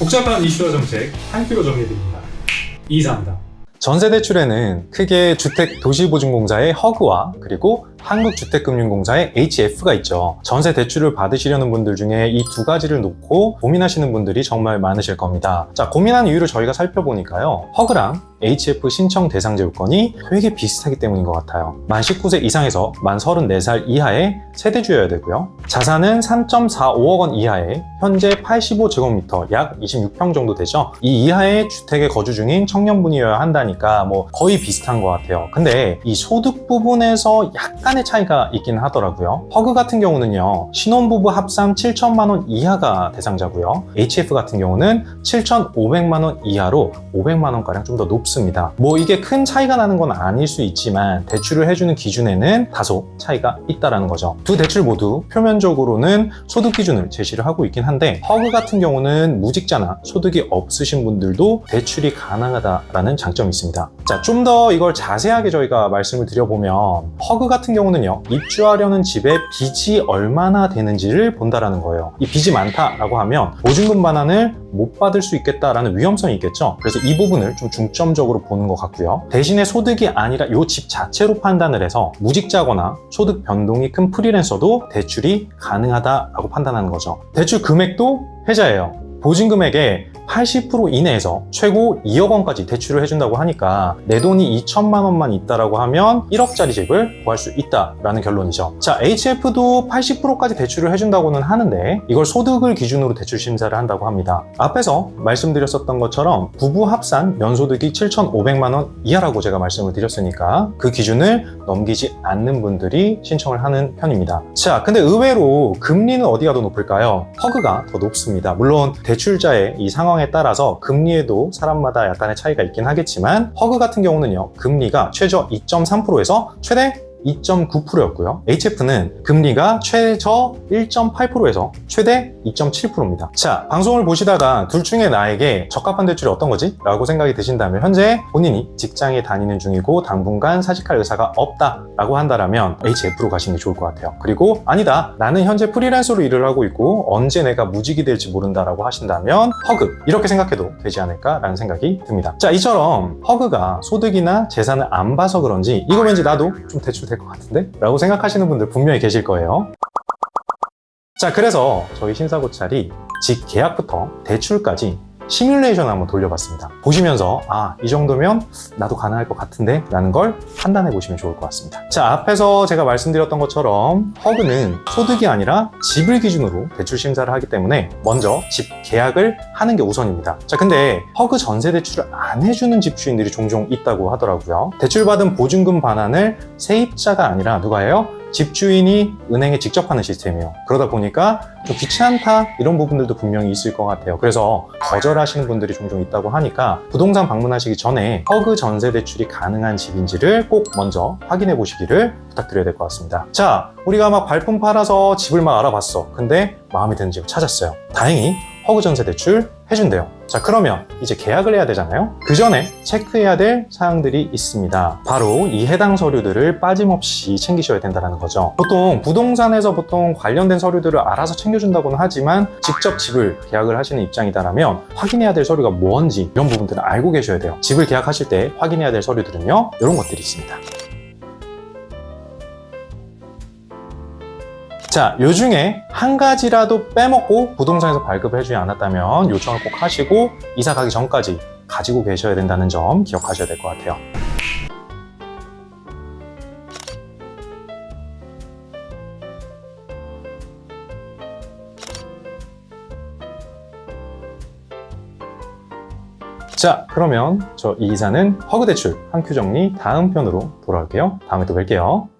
복잡한 이슈와 정책 한 큐로 정리드립니다. 이상입니다. 전세대출에는 크게 주택도시보증공사의 허그와 그리고 한국주택금융공사의 HF가 있죠. 전세대출을 받으시려는 분들 중에 이 두 가지를 놓고 고민하시는 분들이 정말 많으실 겁니다. 자, 고민한 이유를 저희가 살펴보니까요. 허그랑 HF 신청 대상자 요건이 되게 비슷하기 때문인 것 같아요. 만 19세 이상에서 만 34살 이하의 세대주여야 되고요. 자산은 3.45억 원 이하의 현재 85제곱미터 약 26평 정도 되죠. 이 이하의 주택에 거주 중인 청년분이어야 한다니까 뭐 거의 비슷한 것 같아요. 근데 이 소득 부분에서 약간의 차이가 있긴 하더라고요. 허그 같은 경우는요. 신혼부부 합산 7천만 원 이하가 대상자고요. HF 같은 경우는 7,500만 원 이하로 500만 원가량 좀 더 높습니다. 뭐 이게 큰 차이가 나는 건 아닐 수 있지만 대출을 해주는 기준에는 다소 차이가 있다라는 거죠. 두 대출 모두 표면적으로는 소득 기준을 제시를 하고 있긴 한데 허그 같은 경우는 무직자나 소득이 없으신 분들도 대출이 가능하다라는 장점이 있습니다. 자, 좀 더 이걸 자세하게 저희가 말씀을 드려보면 허그 같은 경우는요. 입주하려는 집의 빚이 얼마나 되는지를 본다라는 거예요. 이 빚이 많다라고 하면 보증금 반환을 못 받을 수 있겠다라는 위험성이 있겠죠. 그래서 이 부분을 좀 중점적으로 보는 것 같고요. 대신에 소득이 아니라 이 집 자체로 판단을 해서 무직자거나 소득 변동이 큰 프리랜서도 대출이 가능하다라고 판단하는 거죠. 대출 금액도 혜자예요. 보증금액의 80% 이내에서 최고 2억 원까지 대출을 해준다고 하니까 내 돈이 2천만 원만 있다라고 하면 1억짜리 집을 구할 수 있다라는 결론이죠. 자, HF도 80%까지 대출을 해준다고는 하는데 이걸 소득을 기준으로 대출 심사를 한다고 합니다. 앞에서 말씀드렸었던 것처럼 부부 합산 연소득이 7,500만 원 이하라고 제가 말씀을 드렸으니까 그 기준을 넘기지 않는 분들이 신청을 하는 편입니다. 자, 근데 의외로 금리는 어디가 더 높을까요? 허그가 더 높습니다. 물론 대출자의 이 상황에 따라서 금리에도 사람마다 약간의 차이가 있긴 하겠지만 허그 같은 경우는요. 금리가 최저 2.3%에서 최대 2.9%였고요. HF는 금리가 최저 1.8%에서 최대 2.7%입니다. 자, 방송을 보시다가 둘 중에 나에게 적합한 대출이 어떤 거지? 라고 생각이 드신다면 현재 본인이 직장에 다니는 중이고 당분간 사직할 의사가 없다 라고 한다면 HF로 가시는 게 좋을 것 같아요. 그리고 아니다, 나는 현재 프리랜서로 일을 하고 있고 언제 내가 무직이 될지 모른다 라고 하신다면 허그, 이렇게 생각해도 되지 않을까 라는 생각이 듭니다. 자, 이처럼 허그가 소득이나 재산을 안 봐서 그런지 이거 왠지 나도 좀 대출 될 것 같은데? 라고 생각하시는 분들 분명히 계실 거예요. 자, 그래서 저희 신사고찰이 직 계약부터 대출까지 시뮬레이션 한번 돌려봤습니다. 보시면서 이 정도면 나도 가능할 것 같은데? 라는 걸 판단해 보시면 좋을 것 같습니다. 자, 앞에서 제가 말씀드렸던 것처럼 허그는 소득이 아니라 집을 기준으로 대출 심사를 하기 때문에 먼저 집 계약을 하는 게 우선입니다. 자, 근데 허그 전세 대출을 안 해주는 집주인들이 종종 있다고 하더라고요. 대출받은 보증금 반환을 세입자가 아니라 누가 해요? 집주인이 은행에 직접 하는 시스템이에요. 그러다 보니까 좀 귀찮다 이런 부분들도 분명히 있을 것 같아요. 그래서 거절하시는 분들이 종종 있다고 하니까 부동산 방문하시기 전에 허그 전세 대출이 가능한 집인지를 꼭 먼저 확인해 보시기를 부탁드려야 될 것 같습니다. 자, 우리가 막 발품 팔아서 집을 막 알아봤어. 근데 마음에 드는 집을 찾았어요. 다행히 허그 전세 대출 해준대요. 자, 그러면 이제 계약을 해야 되잖아요. 그 전에 체크해야 될 사항들이 있습니다. 바로 이 해당 서류들을 빠짐없이 챙기셔야 된다는 거죠. 보통 부동산에서 관련된 서류들을 알아서 챙겨준다고는 하지만 직접 집을 계약을 하시는 입장이다라면 확인해야 될 서류가 뭔지 이런 부분들을 알고 계셔야 돼요. 집을 계약하실 때 확인해야 될 서류들은요, 이런 것들이 있습니다. 자, 요 중에 한 가지라도 빼먹고 부동산에서 발급을 해주지 않았다면 요청을 꼭 하시고 이사 가기 전까지 가지고 계셔야 된다는 점 기억하셔야 될 것 같아요. 자, 그러면 이 이사는 허그 대출 한 큐 정리 다음 편으로 돌아올게요. 다음에 또 뵐게요.